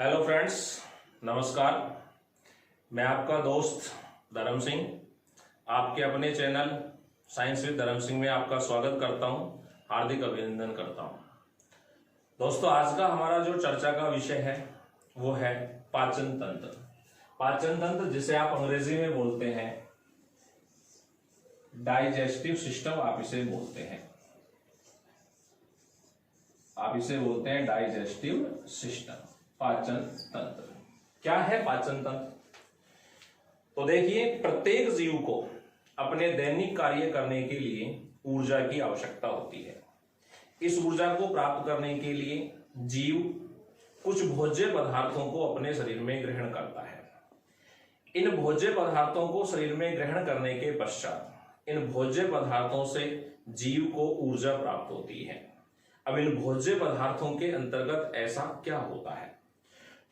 Hello friends, नमस्कार। मैं आपका दोस्त धर्म सिंह आपके अपने चैनल साइंस विद धर्म सिंह में आपका स्वागत करता हूं, हार्दिक अभिनंदन करता हूं। दोस्तों, आज का हमारा जो चर्चा का विषय है वो है पाचन तंत्र। पाचन तंत्र जिसे आप अंग्रेजी में बोलते हैं डाइजेस्टिव सिस्टम, आप इसे बोलते हैं डाइजेस्टिव सिस्टम, पाचन तंत्र। क्या है पाचन तंत्र? तो देखिए, प्रत्येक जीव को अपने दैनिक कार्य करने के लिए ऊर्जा की आवश्यकता होती है। इस ऊर्जा को प्राप्त करने के लिए जीव कुछ भोज्य पदार्थों को अपने शरीर में ग्रहण करता है। इन भोज्य पदार्थों को शरीर में ग्रहण करने के पश्चात इन भोज्य पदार्थों से जीव को ऊर्जा प्राप्त होती है। अब इन भोज्य पदार्थों के अंतर्गत ऐसा क्या होता है?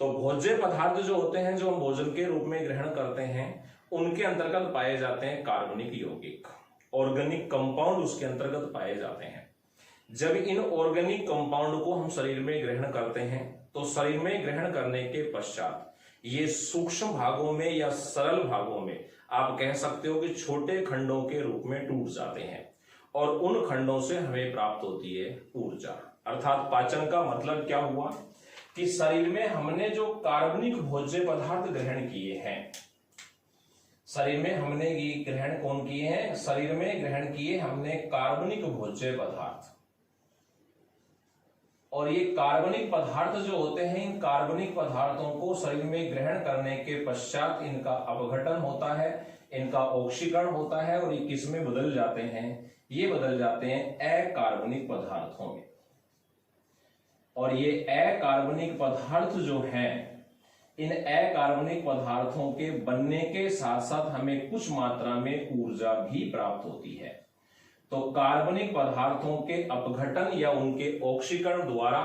तो भोज्य पदार्थ जो होते हैं, जो हम भोजन के रूप में ग्रहण करते हैं, उनके अंतर्गत पाए जाते हैं कार्बनिक यौगिक, ऑर्गेनिक कंपाउंड उसके अंतर्गत पाए जाते हैं। जब इन ऑर्गेनिक कंपाउंड को हम शरीर में ग्रहण करते हैं तो शरीर में ग्रहण करने के पश्चात ये सूक्ष्म भागों में या सरल भागों में, आप कह सकते हो कि छोटे खंडों के रूप में टूट जाते हैं और उन खंडों से हमें प्राप्त होती है ऊर्जा। अर्थात पाचन का मतलब क्या हुआ कि शरीर में हमने जो कार्बनिक भोज्य पदार्थ ग्रहण किए हैं, शरीर में हमने ग्रहण कौन किए हैं? शरीर में ग्रहण किए हमने कार्बनिक भोज्य पदार्थ। और ये कार्बनिक पदार्थ जो होते हैं, इन कार्बनिक पदार्थों को शरीर में ग्रहण करने के पश्चात इनका अपघटन होता है, इनका ऑक्सीकरण होता है और ये किस में बदल जाते हैं? ये बदल जाते हैं अकार्बनिक पदार्थों में। और ये अकार्बनिक पदार्थ जो हैं, इन अकार्बनिक पदार्थों के बनने के साथ साथ हमें कुछ मात्रा में ऊर्जा भी प्राप्त होती है। तो कार्बनिक पदार्थों के अपघटन या उनके ऑक्सीकरण द्वारा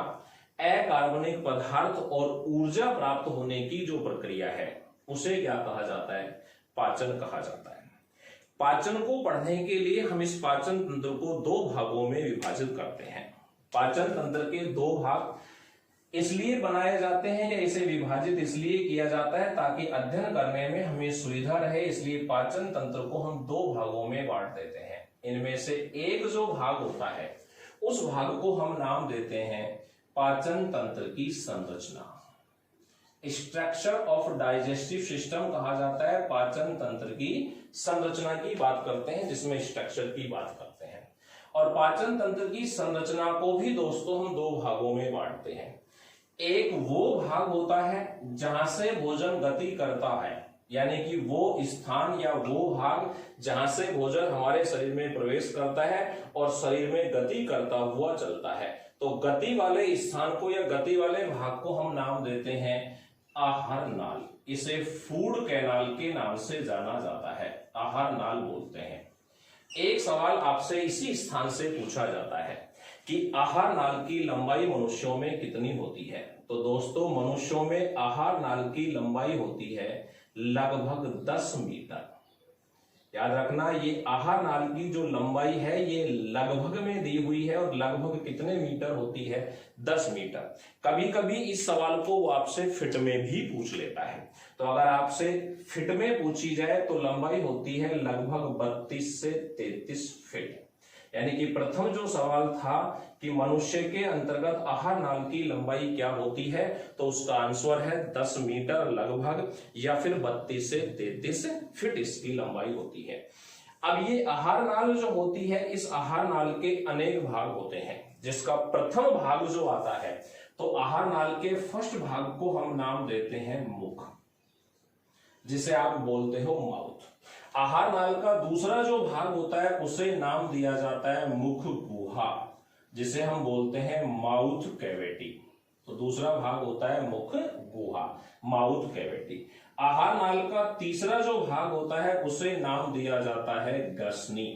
अकार्बनिक पदार्थ और ऊर्जा प्राप्त होने की जो प्रक्रिया है उसे क्या कहा जाता है? पाचन कहा जाता है। पाचन को पढ़ने के लिए हम इस पाचन तंत्र को दो भागों में विभाजित करते हैं। पाचन तंत्र के दो भाग इसलिए बनाए जाते हैं या इसे विभाजित इसलिए किया जाता है ताकि अध्ययन करने में हमें सुविधा रहे, इसलिए पाचन तंत्र को हम दो भागों में बांट देते हैं। इनमें से एक जो भाग होता है उस भाग को हम नाम देते हैं पाचन तंत्र की संरचना। स्ट्रक्चर ऑफ डाइजेस्टिव सिस्टम कहा जाता है। पाचन तंत्र की संरचना की बात करते हैं, जिसमें स्ट्रक्चर की बात करते हैं। और पाचन तंत्र की संरचना को भी दोस्तों हम दो भागों में बांटते हैं। एक वो भाग होता है जहां से भोजन गति करता है, यानी कि वो स्थान या वो भाग जहां से भोजन हमारे शरीर में प्रवेश करता है और शरीर में गति करता हुआ चलता है। तो गति वाले स्थान को या गति वाले भाग को हम नाम देते हैं आहार नाल। इसे फूड कैनाल के नाम से जाना जाता है, आहार नाल बोलते हैं। एक सवाल आपसे इसी स्थान से पूछा जाता है कि आहार नाल की लंबाई मनुष्यों में कितनी होती है? तो दोस्तों, मनुष्यों में आहार नाल की लंबाई होती है लगभग 10 मीटर। याद रखना, ये आहार नाल की जो लंबाई है ये लगभग में दी हुई है और लगभग कितने मीटर होती है? 10 मीटर। कभी कभी इस सवाल को वो आपसे फिट में भी पूछ लेता है। तो अगर आपसे फिट में पूछी जाए तो लंबाई होती है लगभग 32 से 33 फीट। यानी कि प्रथम जो सवाल था कि मनुष्य के अंतर्गत आहार नाल की लंबाई क्या होती है, तो उसका आंसर है 10 मीटर लगभग, या फिर 32 से 33 फीट इसकी लंबाई होती है। अब ये आहार नाल जो होती है, इस आहार नाल के अनेक भाग होते हैं, जिसका प्रथम भाग जो आता है, तो आहार नाल के फर्स्ट भाग को हम नाम देते हैं मुख, जिसे आप बोलते हो माउथ। आहार नाल का दूसरा जो भाग होता है उसे नाम दिया जाता है मुख गुहा, जिसे हम बोलते हैं माउथ कैविटी। तो दूसरा भाग होता है मुख गुहा, माउथ कैविटी। आहार नाल का तीसरा जो भाग होता है उसे नाम दिया जाता है ग्रसनी।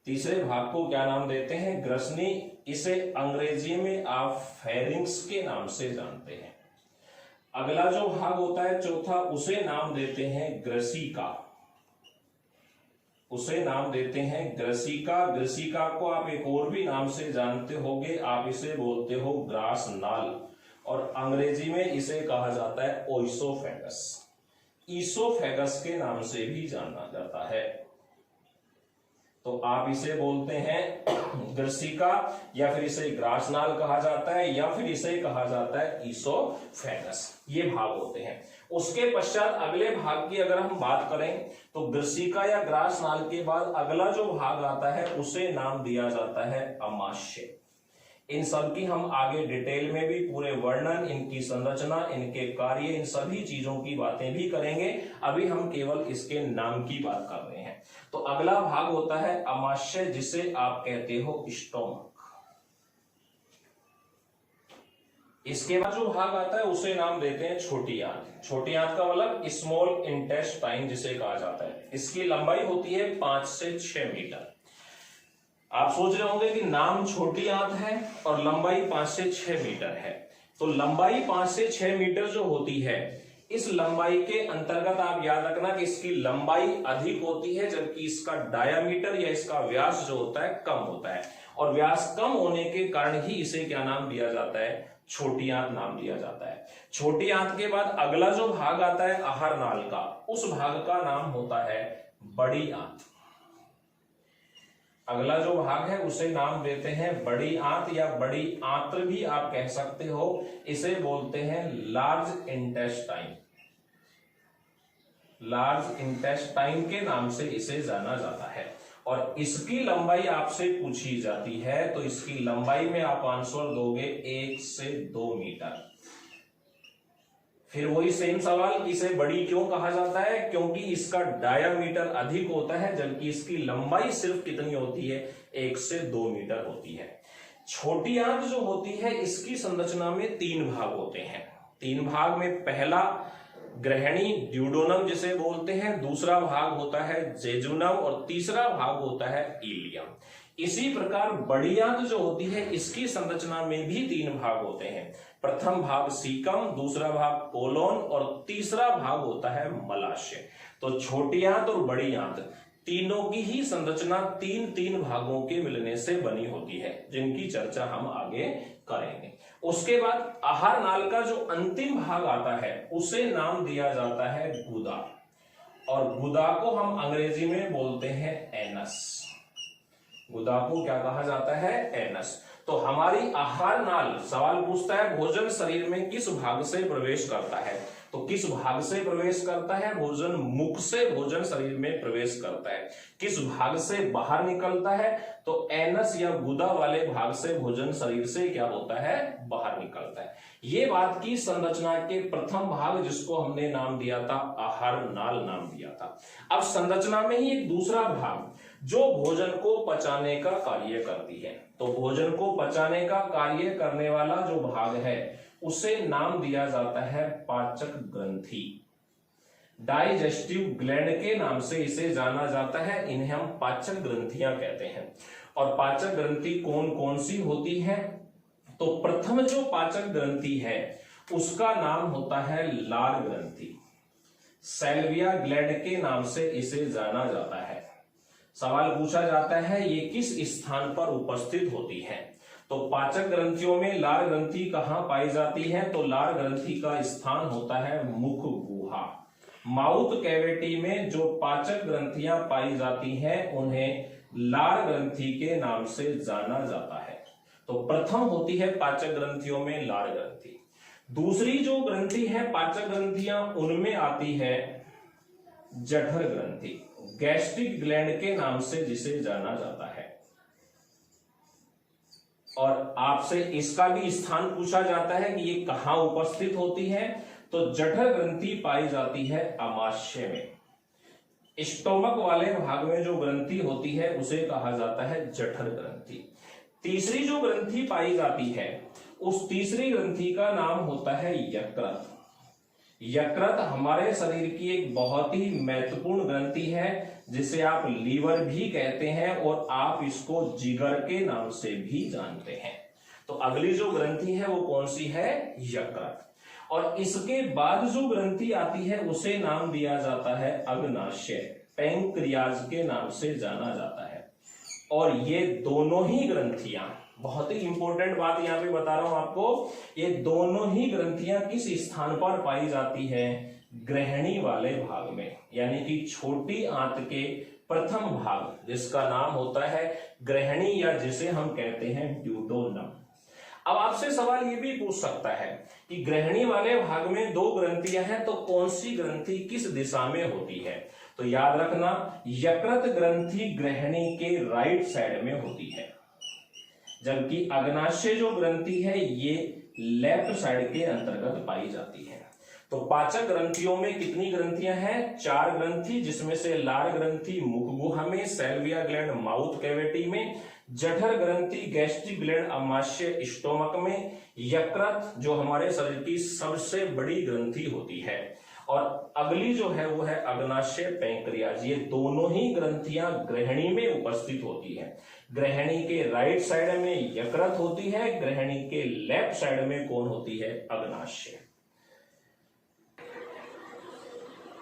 तीसरे भाग को क्या नाम देते हैं? ग्रसनी। इसे अंग्रेजी में आप फेरिंग्स के नाम से जानते हैं। अगला जो भाग होता है चौथा, उसे नाम देते हैं ग्रसिका। उसे नाम देते हैं ग्रसिका। ग्रसिका को आप एक और भी नाम से जानते होंगे, आप इसे बोलते हो ग्रास नाल। और अंग्रेजी में इसे कहा जाता है ओइसोफेगस। ईसोफेगस के नाम से भी जाना जाता है। तो आप इसे बोलते हैं ग्रसिका, या फिर इसे ग्रासनाल कहा जाता है, या फिर इसे कहा जाता है ईसोफेगस। ये भाग होते हैं। उसके पश्चात अगले भाग की अगर हम बात करें तो ग्रसिका या ग्रासनाल के बाद अगला जो भाग आता है उसे नाम दिया जाता है अमाशय। इन सब की हम आगे डिटेल में भी पूरे वर्णन, इनकी संरचना, इनके कार्य, इन सभी चीजों की बातें भी करेंगे। अभी हम केवल इसके नाम की बात कर रहे हैं। तो अगला भाग होता है अमाशय, जिसे आप कहते हो स्टोमक। इसके बाद जो भाग आता है उसे नाम देते हैं छोटी आंत। छोटी आंत का मतलब स्मॉल इंटेस्टाइन जिसे कहा जाता है। इसकी लंबाई होती है 5 से 6 मीटर। आप सोच रहे होंगे कि नाम छोटी आंत है और लंबाई 5 से 6 मीटर है। तो लंबाई 5 से 6 मीटर जो होती है, इस लंबाई के अंतर्गत आप याद रखना कि इसकी लंबाई अधिक होती है, जबकि इसका डायामीटर या इसका व्यास जो होता है कम होता है। और व्यास कम होने के कारण ही इसे क्या नाम दिया जाता है? छोटी आंत नाम दिया जाता है। छोटी आंत के बाद अगला जो भाग आता है आहार नाल का, उस भाग का नाम होता है बड़ी आंत। अगला जो भाग है उसे नाम देते हैं बड़ी आंत, या बड़ी आंत्र भी आप कह सकते हो। इसे बोलते हैं लार्ज इंटेस्टाइन। लार्ज इंटेस्टाइन के नाम से इसे जाना जाता है। और इसकी लंबाई आपसे पूछी जाती है तो इसकी लंबाई में आप आंसर दोगे 1 से 2 मीटर। फिर वही सेम सवाल, इसे बड़ी क्यों कहा जाता है? क्योंकि इसका डायामीटर अधिक होता है, जबकि इसकी लंबाई सिर्फ कितनी होती है? 1 से 2 मीटर होती है। छोटी आंत जो होती है इसकी संरचना में 3 भाग होते हैं। 3 भाग में पहला ग्रहणी ड्यूडोनम जिसे बोलते हैं, दूसरा भाग होता है जेजुनम और तीसरा भाग होता है इलियम। इसी प्रकार बड़ी आंत जो होती है इसकी संरचना में भी 3 भाग होते हैं। प्रथम भाग सीकम, दूसरा भाग कोलोन और तीसरा भाग होता है मलाशय। तो छोटी आंत और बड़ी आंत तीनों की ही संरचना 3-3 भागों के मिलने से बनी होती है, जिनकी चर्चा हम आगे करेंगे। उसके बाद आहार नाल का जो अंतिम भाग आता है उसे नाम दिया जाता है गुदा, और गुदा को हम अंग्रेजी में बोलते हैं एनस। गुदा को क्या कहा जाता है? एनस। तो हमारी आहार नाल सवाल पूछता है भोजन शरीर में किस भाग से प्रवेश करता है? तो किस भाग से प्रवेश करता है? भोजन मुख से भोजन शरीर में प्रवेश करता है। किस भाग से बाहर निकलता है? तो एनस या गुदा वाले भाग से भोजन शरीर से क्या होता है? बाहर निकलता है। ये बात की संरचना के प्रथम भाग जिसको हमने नाम दिया था आहार नाल नाम दिया था। अब संरचना में ही एक दूसरा भाग जो भोजन को पचाने का कार्य करती है। तो भोजन को पचाने का कार्य करने वाला जो भाग है उसे नाम दिया जाता है पाचक ग्रंथि। डाइजेस्टिव ग्लैंड के नाम से इसे जाना जाता है। इन्हें हम पाचक ग्रंथियां कहते हैं। और पाचक ग्रंथि कौन कौन सी होती है? तो प्रथम जो पाचक ग्रंथि है उसका नाम होता है लार ग्रंथि। सैल्विया ग्लैंड के नाम से इसे जाना जाता है। सवाल पूछा जाता है ये किस स्थान पर उपस्थित होती है? तो पाचक ग्रंथियों में लार ग्रंथि कहां पाई जाती है? तो लार ग्रंथि का स्थान होता है मुख गुहा। माउथ कैविटी में जो पाचक ग्रंथियां पाई जाती हैं उन्हें लार ग्रंथि के नाम से जाना जाता है। तो प्रथम होती है पाचक ग्रंथियों में लार ग्रंथि। दूसरी जो ग्रंथि है पाचक ग्रंथियां उनमें आती है जठर ग्रंथि, गैस्ट्रिक ग्लैंड के नाम से जिसे जाना जाता है। और आपसे इसका भी स्थान पूछा जाता है कि ये कहां उपस्थित होती है? तो जठर ग्रंथि पाई जाती है अमाशय में। स्टोमक वाले भाग में जो ग्रंथि होती है उसे कहा जाता है जठर ग्रंथि। तीसरी जो ग्रंथि पाई जाती है उस तीसरी ग्रंथि का नाम होता है यकृत। यकृत हमारे शरीर की एक बहुत ही महत्वपूर्ण ग्रंथि है जिसे आप लीवर भी कहते हैं और आप इसको जिगर के नाम से भी जानते हैं। तो अगली जो ग्रंथि है वो कौन सी है? यकृत। और इसके बाद जो ग्रंथि आती है उसे नाम दिया जाता है अग्नाशय, पैंक्रियाज के नाम से जाना जाता है। और ये दोनों ही ग्रंथियां बहुत ही इंपॉर्टेंट बात यहां पे बता रहा हूं आपको, ये दोनों ही ग्रंथियां किस स्थान पर पाई जाती है? ग्रहणी वाले भाग में, यानी कि छोटी आंत के प्रथम भाग जिसका नाम होता है ग्रहणी, या जिसे हम कहते हैं ड्यूडोनम। अब आपसे सवाल ये भी पूछ सकता है कि ग्रहणी वाले भाग में दो ग्रंथियां हैं, तो कौन सी ग्रंथि किस दिशा में होती है? तो याद रखना, यकृत ग्रंथि ग्रहणी के राइट साइड में होती है, जबकि अग्नाशय जो ग्रंथि है ये लेफ्ट साइड के अंतर्गत पाई जाती है। तो पाचक ग्रंथियों में कितनी ग्रंथियां हैं? 4 ग्रंथि, जिसमें से लार ग्रंथि मुख गुहा में, सैल्विया ग्लैंड माउथ कैविटी में, जठर ग्रंथि गैस्ट्रिक ग्लैंड अमाशय स्टोमक में, यकृत जो हमारे शरीर की सबसे बड़ी ग्रंथि होती है, और अगली जो है वो है अग्नाशय पैंक्रियाज। ये दोनों ही ग्रंथियां ग्रहणी में उपस्थित होती है। ग्रहणी के राइट साइड में यकृत होती है, ग्रहणी के लेफ्ट साइड में कौन होती है? अग्नाशय।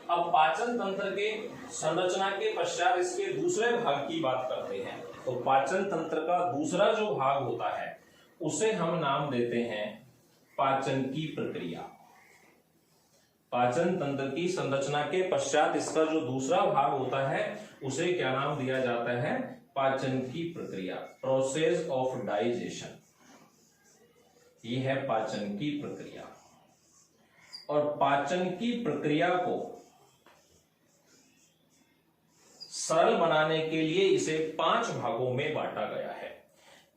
अब पाचन तंत्र के संरचना के पश्चात इसके दूसरे भाग की बात करते हैं। तो पाचन तंत्र का दूसरा जो भाग होता है उसे हम नाम देते हैं पाचन की प्रक्रिया। पाचन तंत्र की संरचना के पश्चात इसका जो दूसरा भाग होता है उसे क्या नाम दिया जाता है? पाचन की प्रक्रिया, प्रोसेस ऑफ डाइजेशन। ये है पाचन की प्रक्रिया। और पाचन की प्रक्रिया को सरल बनाने के लिए इसे 5 भागों में बांटा गया है।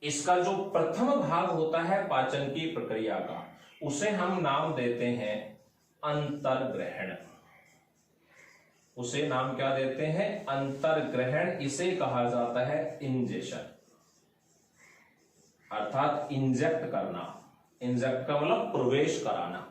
इसका जो प्रथम भाग होता है पाचन की प्रक्रिया का, उसे हम नाम देते हैं अंतर्ग्रहण। उसे नाम क्या देते हैं? अंतर्ग्रहण। इसे कहा जाता है इंजेशन, अर्थात इंजेक्ट करना। इंजेक्ट का मतलब प्रवेश कराना,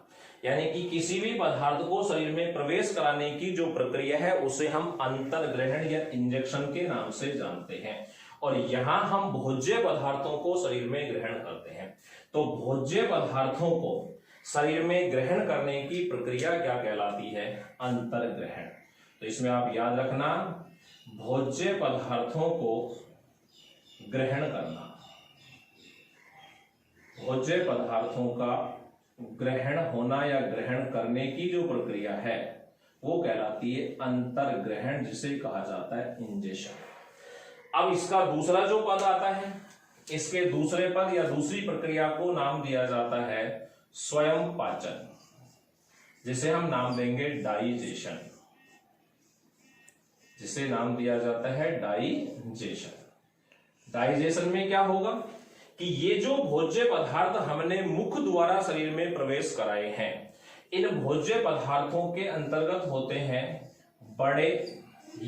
यानी कि किसी भी पदार्थ को शरीर में प्रवेश कराने की जो प्रक्रिया है उसे हम अंतर्ग्रहण या इंजेक्शन के नाम से जानते हैं। और यहां हम भोज्य पदार्थों को शरीर में ग्रहण करते हैं। तो भोज्य पदार्थों को शरीर में ग्रहण करने की प्रक्रिया क्या कहलाती है? अंतर्ग्रहण। तो इसमें आप याद रखना, भोज्य पदार्थों को ग्रहण करना, भोज्य पदार्थों का ग्रहण होना या ग्रहण करने की जो प्रक्रिया है वो कहलाती है अंतर्ग्रहण, जिसे कहा जाता है इंजेशन। अब इसका दूसरा जो पद आता है, इसके दूसरे पद या दूसरी प्रक्रिया को नाम दिया जाता है स्वयं पाचन, जिसे हम नाम देंगे डाइजेशन, जिसे नाम दिया जाता है डाइजेशन। डाइजेशन में क्या होगा कि ये जो भोज्य पदार्थ हमने मुख द्वारा शरीर में प्रवेश कराए हैं, इन भोज्य पदार्थों के अंतर्गत होते हैं बड़े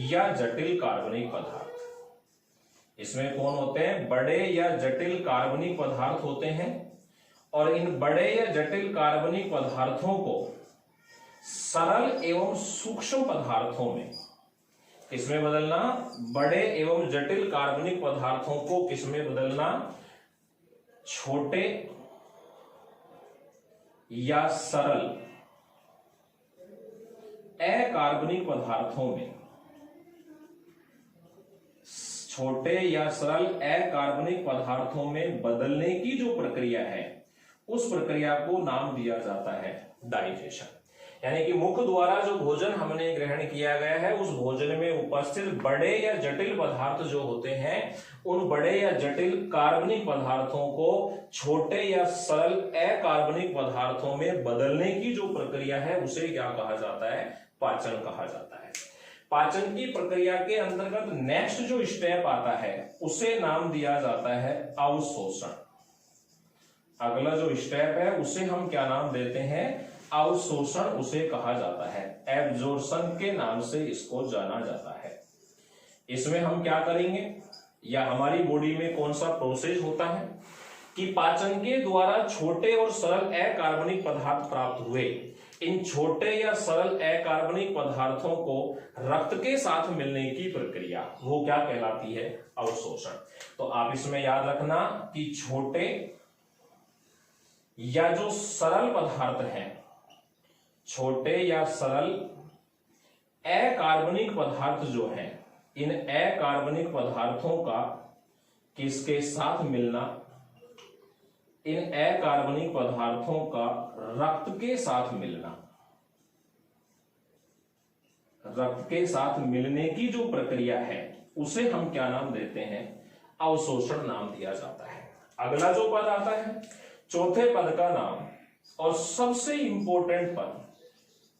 या जटिल कार्बनिक पदार्थ। इसमें कौन होते हैं? बड़े या जटिल कार्बनिक पदार्थ होते हैं। और इन बड़े या जटिल कार्बनिक पदार्थों को सरल एवं सूक्ष्म पदार्थों में किसमें बदलना? बड़े एवं जटिल कार्बनिक पदार्थों को किसमें बदलना? छोटे या सरल अकार्बनिक पदार्थों में, छोटे या सरल अकार्बनिक पदार्थों में बदलने की जो प्रक्रिया है उस प्रक्रिया को नाम दिया जाता है डाइजेशन। यानी कि मुख द्वारा जो भोजन हमने ग्रहण किया गया है उस भोजन में उपस्थित बड़े या जटिल पदार्थ जो होते हैं, उन बड़े या जटिल कार्बनिक पदार्थों को छोटे या सरल अकार्बनिक पदार्थों में बदलने की जो प्रक्रिया है उसे क्या कहा जाता है? पाचन कहा जाता है। पाचन की प्रक्रिया के अंतर्गत नेक्स्ट जो स्टेप आता है उसे नाम दिया जाता है अवशोषण। अगला जो स्टेप है उसे हम क्या नाम देते हैं? अवशोषण उसे कहा जाता है। एब्जॉर्प्शन के नाम से इसको जाना जाता है। इसमें हम क्या करेंगे, या हमारी बॉडी में कौन सा प्रोसेस होता है कि पाचन के द्वारा छोटे और सरल अकार्बनिक पदार्थ प्राप्त हुए, इन छोटे या सरल अकार्बनिक पदार्थों को रक्त के साथ मिलने की प्रक्रिया वो क्या कहलाती है? अवशोषण। तो आप इसमें याद रखना कि छोटे या जो सरल पदार्थ हैं, छोटे या सरल अकार्बनिक पदार्थ जो हैं, इन अकार्बनिक पदार्थों का किसके साथ मिलना? इन अकार्बनिक पदार्थों का रक्त के साथ मिलना, रक्त के साथ मिलने की जो प्रक्रिया है उसे हम क्या नाम देते हैं? अवशोषण नाम दिया जाता है। अगला जो पद आता है, चौथे पद का नाम और सबसे इंपॉर्टेंट पद,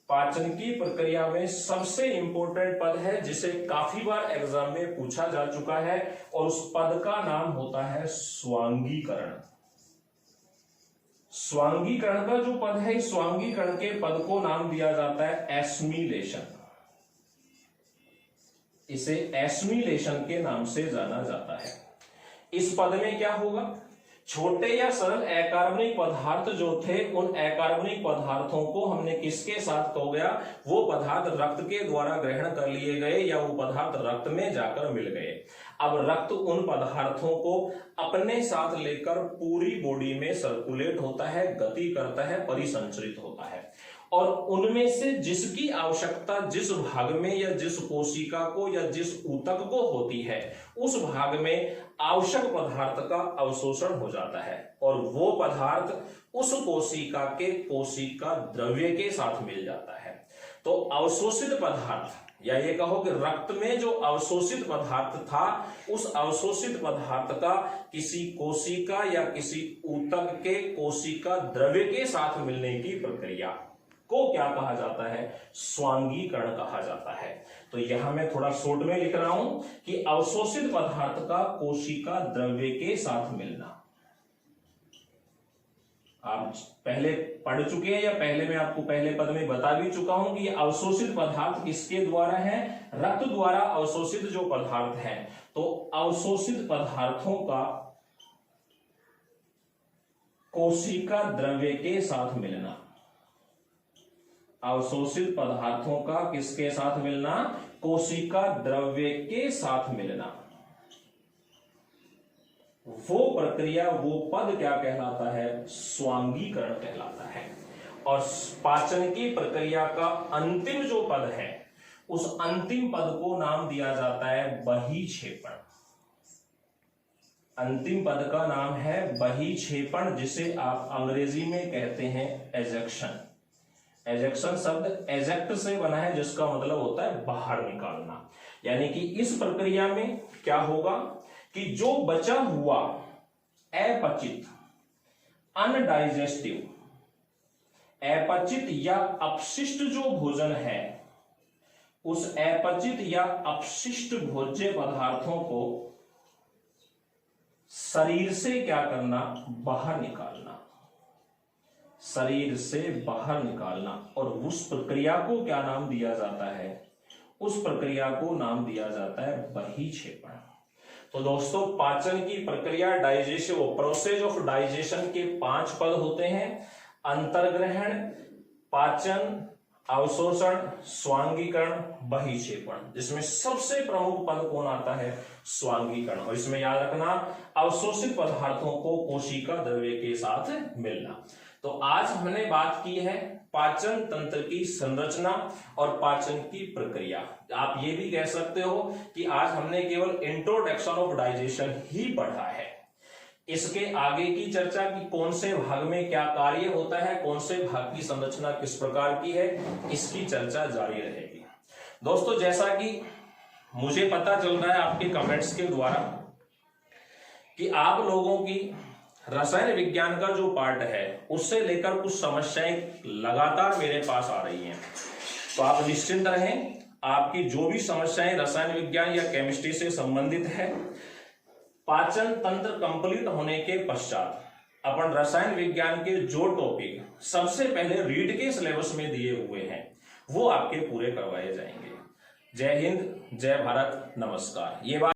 पाचन की प्रक्रिया में सबसे इंपॉर्टेंट पद है, जिसे काफी बार एग्जाम में पूछा जा चुका है, और उस पद का नाम होता है स्वांगीकरण। स्वांगीकरण का जो पद है, इस स्वांगीकरण के पद को नाम दिया जाता है एस्मिलेशन। इसे एस्मिलेशन के नाम से जाना जाता है। इस पद में क्या होगा? छोटे या सरल अकार्बनिक पदार्थ जो थे, उन अकार्बनिक पदार्थों को हमने किसके साथ खो गया? वो पदार्थ रक्त के द्वारा ग्रहण कर लिए गए या वो पदार्थ रक्त में जाकर मिल गए। अब रक्त उन पदार्थों को अपने साथ लेकर पूरी बॉडी में सर्कुलेट होता है, गति करता है, परिसंचरित होता है, और उनमें से जिसकी आवश्यकता जिस भाग में या जिस कोशिका को या जिस ऊतक को होती है, उस भाग में आवश्यक पदार्थ का अवशोषण हो जाता है, और वो पदार्थ उस कोशिका के कोशिका द्रव्य के साथ मिल जाता है। तो अवशोषित पदार्थ, या ये कहो कि रक्त में जो अवशोषित पदार्थ था, उस अवशोषित पदार्थ का किसी कोशिका या किसी ऊतक के कोशिका द्रव्य के साथ मिलने की प्रक्रिया को क्या कहा जाता है? स्वांगीकरण कहा जाता है। तो यहां मैं थोड़ा शॉर्ट में लिख रहा हूं कि अवशोषित पदार्थ का कोशिका द्रव्य के साथ मिलना। आप पहले पढ़ चुके हैं, या पहले मैं आपको पहले पद में बता भी चुका हूं कि ये अवशोषित पदार्थ किसके द्वारा है? रक्त द्वारा अवशोषित जो पदार्थ है। तो अवशोषित पदार्थों का कोशिका द्रव्य के साथ मिलना, अवशोषित पदार्थों का किसके साथ मिलना? कोशिका द्रव्य के साथ मिलना। वो प्रक्रिया, वो पद क्या कहलाता है? स्वांगीकरण कहलाता है। और पाचन की प्रक्रिया का अंतिम जो पद है, उस अंतिम पद को नाम दिया जाता है बहिक्षेपण। अंतिम पद का नाम है बहिक्षेपण, जिसे आप अंग्रेजी में कहते हैं एजेक्शन। एजेक्शन शब्द एजेक्ट से बना है, जिसका मतलब होता है बाहर निकालना। यानी कि इस प्रक्रिया में क्या होगा कि जो बचा हुआ अपचित, अनडाइजेस्टिव, अपचित या अपशिष्ट जो भोजन है, उस अपचित या अपशिष्ट भोज्य पदार्थों को शरीर से क्या करना? बाहर निकालना। शरीर से बाहर निकालना। और उस प्रक्रिया को क्या नाम दिया जाता है? उस प्रक्रिया को नाम दिया जाता है बहिक्षेपण। तो दोस्तों, पाचन की प्रक्रिया, डाइजेशन, वो प्रोसेस ऑफ डाइजेशन के 5 पद होते हैं: अंतर्ग्रहण, पाचन, अवशोषण, स्वांगीकरण, बहिक्षेपण। जिसमें सबसे प्रमुख पद कौन आता है? स्वांगीकरण। और इसमें याद रखना, अवशोषित पदार्थों को कोशिका द्रव्य के साथ मिलना। तो आज हमने बात की है पाचन तंत्र की संरचना और पाचन की प्रक्रिया। आप ये भी कह सकते हो कि आज हमने केवल इंट्रोडक्शन ऑफ डाइजेशन ही पढ़ा है। इसके आगे की चर्चा की कौन से भाग में क्या कार्य होता है, कौन से भाग की संरचना किस प्रकार की है, इसकी चर्चा जारी रहेगी। दोस्तों, जैसा कि मुझे पता चल रहा है आपके कमेंट्स के द्वारा कि आप लोगों की रसायन विज्ञान का जो पार्ट है, उससे लेकर कुछ समस्याएं लगातार मेरे पास आ रही हैं। तो आप निश्चिंत रहें, आपकी जो भी समस्याएं रसायन विज्ञान या केमिस्ट्री से संबंधित है, पाचन तंत्र कंप्लीट होने के पश्चात अपन रसायन विज्ञान के जो टॉपिक सबसे पहले रीड के सिलेबस में दिए हुए हैं, वो आपके पूरे करवाए जाएंगे। जय हिंद, जय भारत, नमस्कार। ये बात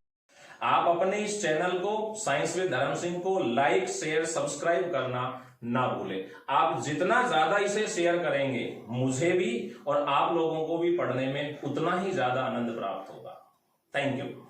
आप अपने इस चैनल को साइंस विद धर्म सिंह को लाइक, शेयर, सब्सक्राइब करना ना भूलें। आप जितना ज्यादा इसे शेयर करेंगे, मुझे भी और आप लोगों को भी पढ़ने में उतना ही ज्यादा आनंद प्राप्त होगा। Thank you.